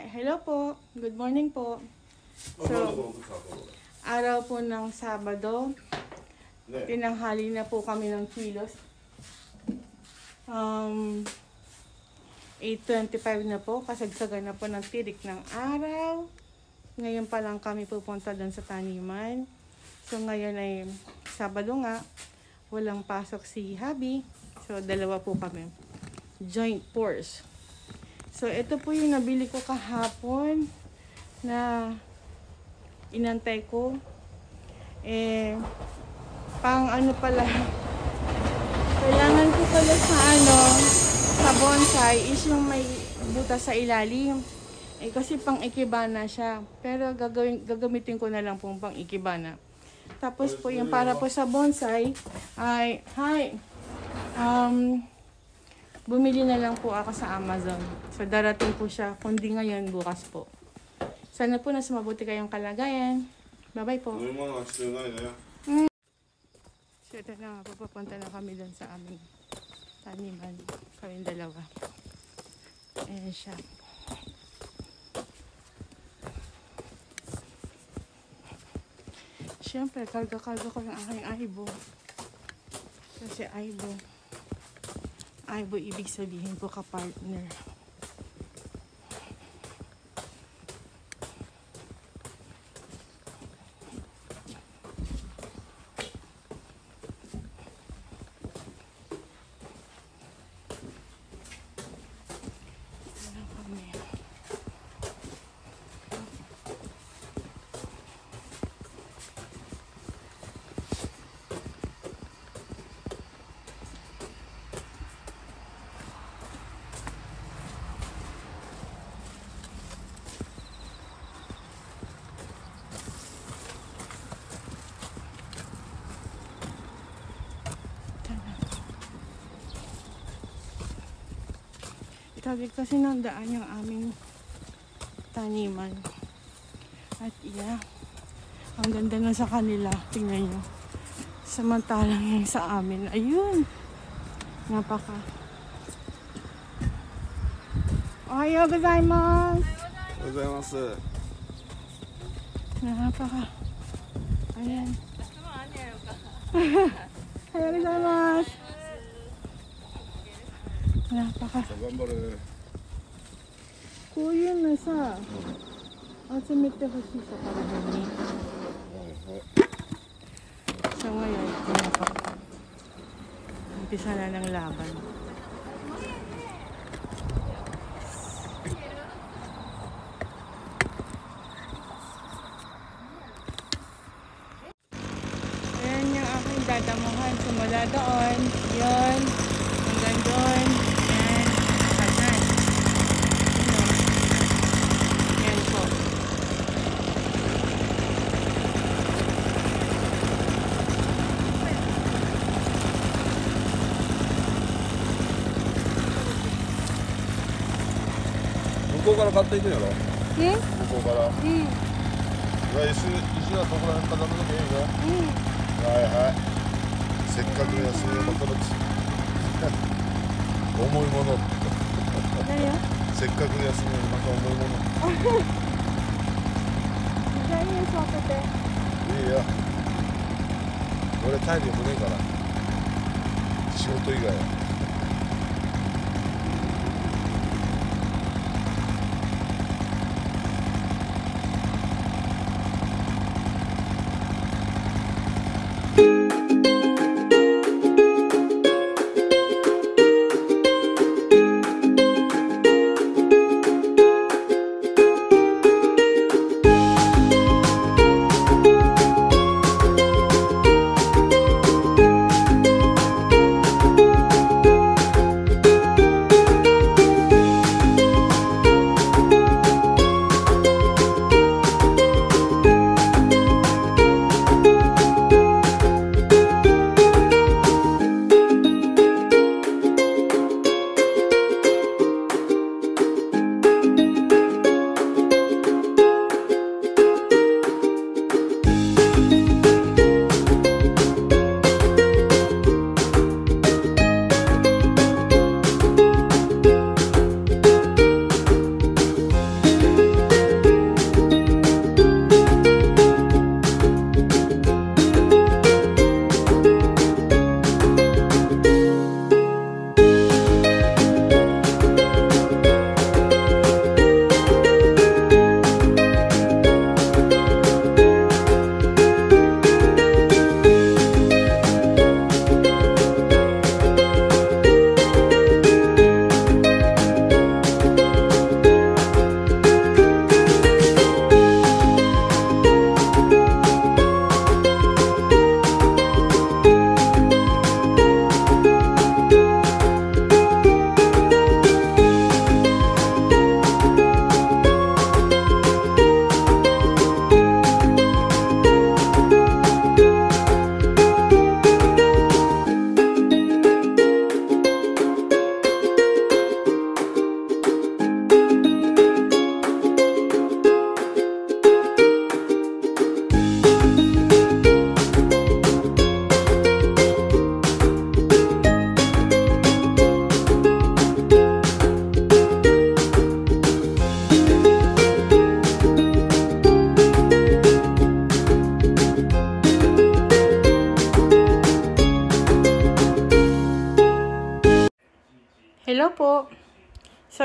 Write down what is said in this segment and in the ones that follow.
Hello po. Good morning po. So, araw po ng Sabado. Tinanghali na po kami ng kilos. 8:25 na po. Kasagsagan na po ng tirik ng araw. Ngayon pa lang kami pupunta doon sa taniman. So, ngayon ay Sabado nga. Walang pasok si Habi. So, dalawa po kami. Joint force. So, ito po yung nabili ko kahapon na inantay ko. Pang ano pala, kailangan ko pala sa bonsai is yung may butas sa ilalim. Kasi pang ikebana siya. Pero gagamitin ko na lang pong pang ikebana. Tapos po yung para po sa bonsai ay, bumili na lang po ako sa Amazon. So, darating po siya. Kundi ngayon, bukas po. Sana po nasa mabuti kayong kalagayan. Bye-bye po. So, ito na. Pupunta na kami doon sa aming taniman. Kaming dalawa. Ayan siya. Siyempre, karga-karga ko yung aking aibo. Kasi aibo, ibig sabihin ko ka-partner. Sabi kasi ng daan yung aming taniman. At ang ganda na sa kanila. Tingnan nyo. Samantalang yung sa amin. Ayun. Napaka. Ohayou gozaimasu. Gozaimasu. Napaka. Ayan. Ohayou gozaimasu. Napaka. Kuya na sa. Sumite ko siya sa karagani. So ngayon, umpisa na ng laban. Ayan yung aking dadamuhan. Sumula doon. Yun. Hanggang doon.向こうから買っていくんやろ。向こうから。石はどこら辺から食べなきゃいいの。はいはい。せっかく安いまたの重いもの。せっかく安いのにまた重いもの。じゃあいいよ、座ってて。いいよ。俺体力ねえから。仕事以外は。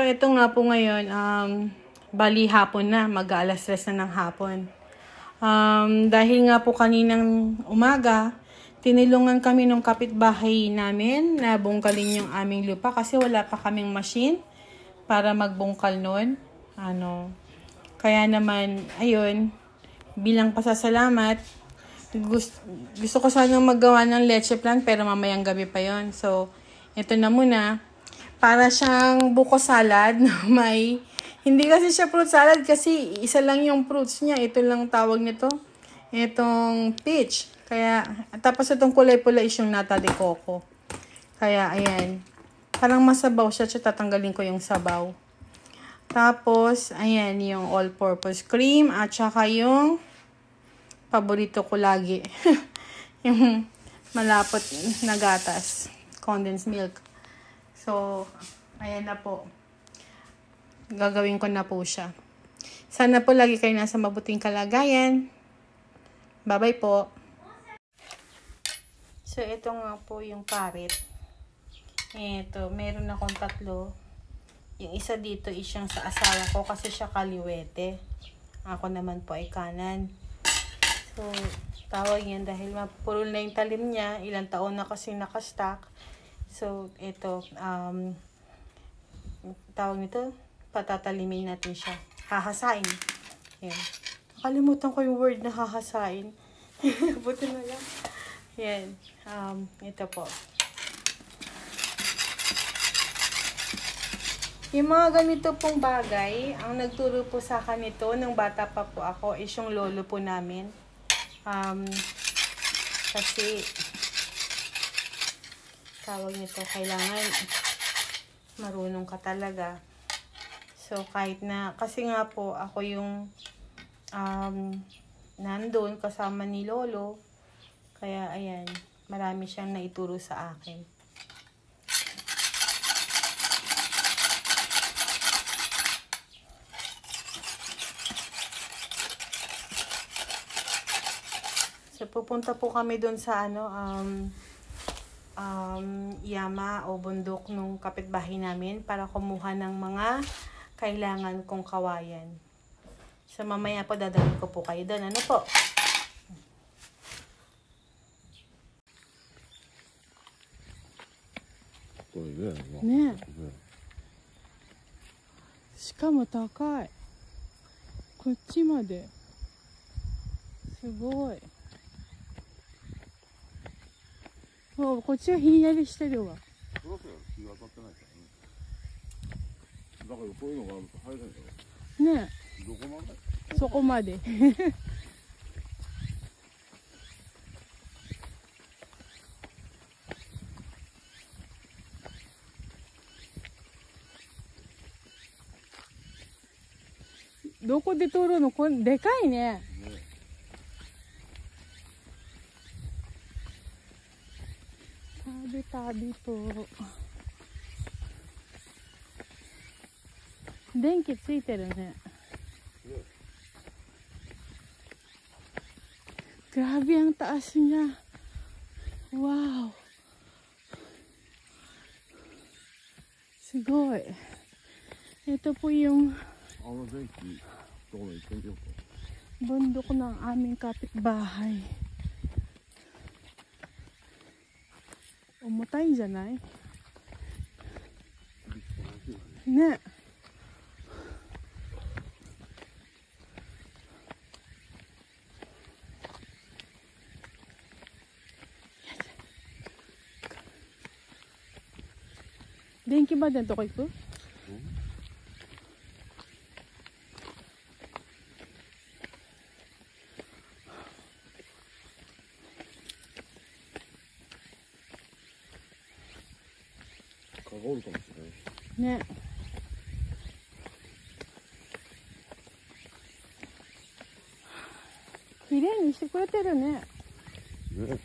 ito nga po ngayon, bali hapon na, mag-aalas 3 na ng hapon. Dahil nga po kaninang umaga, tinulungan kami ng kapitbahay namin na bungkalin yung aming lupa kasi wala pa kaming machine para magbungkal nun. Kaya naman, ayun, bilang pasasalamat, gusto ko sanang maggawa ng leche plan pero mamayang gabi pa yon. So, ito na muna. Para siyang buko salad na may, hindi kasi siya fruit salad kasi isa lang yung fruits niya. Ito lang tawag nito. Itong peach. Kaya, tapos itong kulay pula is yung nata de coco. Kaya, ayan. Parang masabaw siya. Tatanggalin ko yung sabaw. Tapos, ayan, yung all-purpose cream. At saka yung paborito ko lagi. Yung malapot na gatas. Condensed milk. So, ayan na po. Gagawin ko na po siya. Sana po lagi kayo nasa mabuting kalagayan. Bye-bye po. So, ito nga po yung parit. Ito, meron akong 3. Yung isa dito is yung sa asawa ko kasi siya kaliwete. Ako naman po ay kanan. So, tawag yan dahil mapurol na yung talim niya. Ilang taon na kasi nakastock. So, ito, tawag nito, patatalimin natin siya. Hahasain. Yan. Nakalimutan ko yung word na hahasain. Buti na lang. Yan. Ito po. Yung mga ganito pong bagay, ang nagturo po sa akin nito, nung bata pa po ako, is yung lolo po namin. Kasi, tawag nito, kailangan marunong ka talaga. So, kahit na, kasi nga po, ako yung nandun kasama ni lolo. Kaya, ayan, marami siyang naituro sa akin. So, pupunta po kami dun sa, yama o bundok nung kapitbahay namin para kumuha ng mga kailangan kong kawayan. So, mamaya po dadalhin ko po kayo doon. Ano po? Ne. しかも高い。こっちまで。すごい。こっちはひんやりしてるわ。そろそろ日が当たってないからね。だからこういうのがあると入れんだろ。ねえ。どこまで？そこまで。どこで取るの？これでかいね。旅と電気ついてるね。Grabe ang taas niya. Wow. Sigoi. Ito po yung bundok ng aming kapitbahay. Umutayんじゃない? ね。電気までのとこ行く？おるかもしれない。ね。綺麗にしてくれてるね。ね。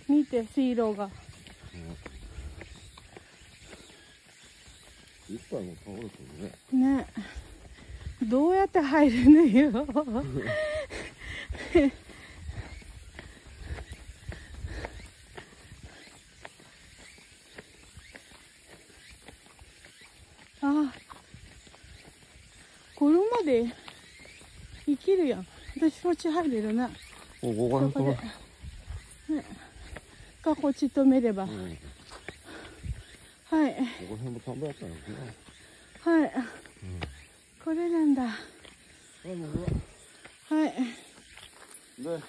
見て水路が。一杯も倒れてるね。ね。どうやって入るのよ。あ、車で行けるやん。私こっち入れるな。ここら辺ね。か、こっち止めれば。はい。ここら辺も田んぼやったんやはい。これなんだ。はい。で、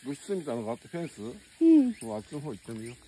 物質みたいなのがあって、フェンス、うん。あっちの方行ってみよう。